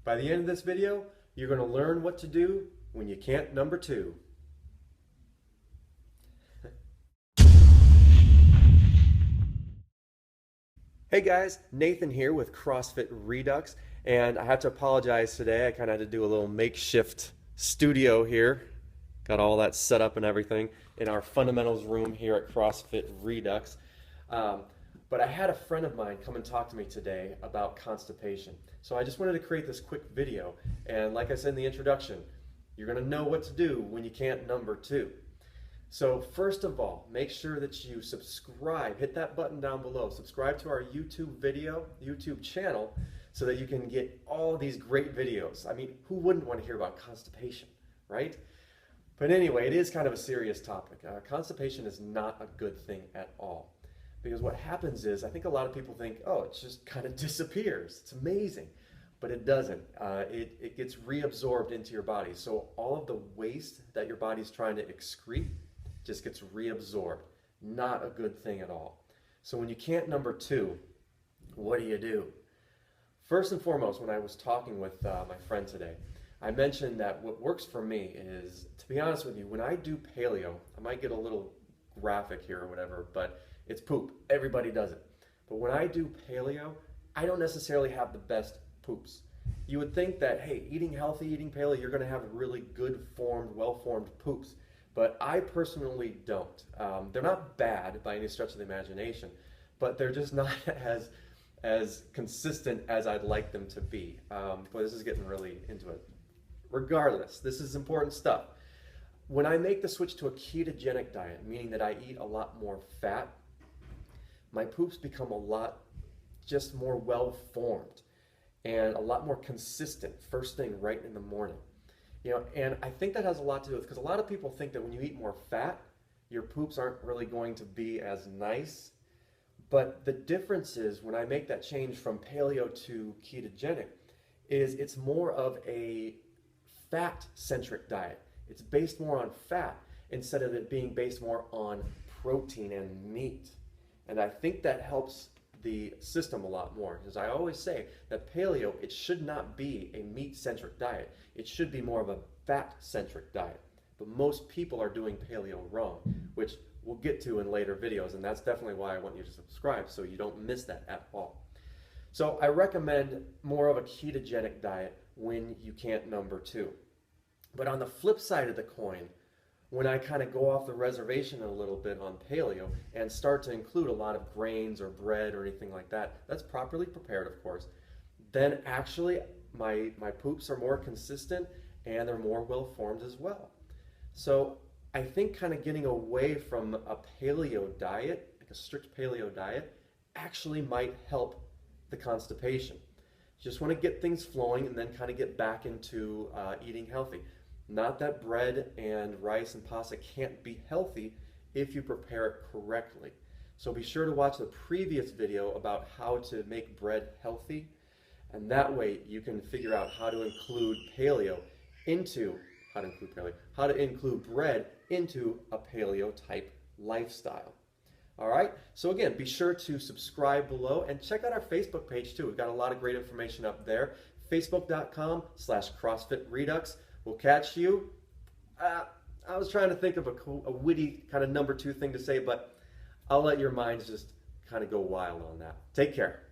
By the end of this video, you're going to learn what to do when you can't number two. Hey guys, Nathan here with CrossFit Redux, and I have to apologize today. I kind of had to do a little makeshift studio here. Got all that set up and everything in our fundamentals room here at CrossFit Redux. But I had a friend of mine come and talk to me today about constipation. So I just wanted to create this quick video, and like I said in the introduction, you're going to know what to do when you can't number two. So first of all, make sure that you subscribe, hit that button down below, subscribe to our YouTube channel so that you can get all these great videos. I mean, who wouldn't want to hear about constipation, right? But anyway, it is kind of a serious topic. Constipation is not a good thing at all. Because what happens is, I think a lot of people think, oh, it just kind of disappears. It's amazing. But it doesn't. It gets reabsorbed into your body. So all of the waste that your body's trying to excrete just gets reabsorbed. Not a good thing at all. So when you can't number two, what do? First and foremost, when I was talking with my friend today, I mentioned that what works for me is, to be honest with you, when I do paleo, I might get a little graphic here or whatever, but it's poop. Everybody does it. But when I do paleo, I don't necessarily have the best poops. You would think that, hey, eating healthy, eating paleo, you're going to have really good formed, well-formed poops. But I personally don't. They're not bad by any stretch of the imagination, but they're just not as consistent as I'd like them to be. Boy, this is getting really into it. Regardless, this is important stuff. When I make the switch to a ketogenic diet, meaning that I eat a lot more fat, my poops become a lot just more well-formed and a lot more consistent first thing right in the morning. You know, and I think that has a lot to do with, because a lot of people think that when you eat more fat, your poops aren't really going to be as nice. But the difference is, when I make that change from paleo to ketogenic, is it's more of a fat-centric diet. It's based more on fat instead of it being based more on protein and meat. And I think that helps the system a lot more, because I always say that paleo, it should not be a meat-centric diet. It should be more of a fat-centric diet. But most people are doing paleo wrong, which we'll get to in later videos, and that's definitely why I want you to subscribe so you don't miss that at all. So I recommend more of a ketogenic diet when you can't number two. But on the flip side of the coin, when I kind of go off the reservation a little bit on paleo and start to include a lot of grains or bread or anything like that, that's properly prepared, of course, then actually my poops are more consistent and they're more well-formed as well. So I think kind of getting away from a paleo diet, like a strict paleo diet, actually might help the constipation. Just want to get things flowing and then kind of get back into eating healthy. Not that bread and rice and pasta can't be healthy if you prepare it correctly. So be sure to watch the previous video about how to make bread healthy, and that way you can figure out how to include bread into a paleo type lifestyle. All right, so again, be sure to subscribe below and check out our Facebook page too. We've got a lot of great information up there. Facebook.com/CrossFit Redux. We'll catch you. I was trying to think of a witty kind of number two thing to say, but I'll let your minds just kind of go wild on that. Take care.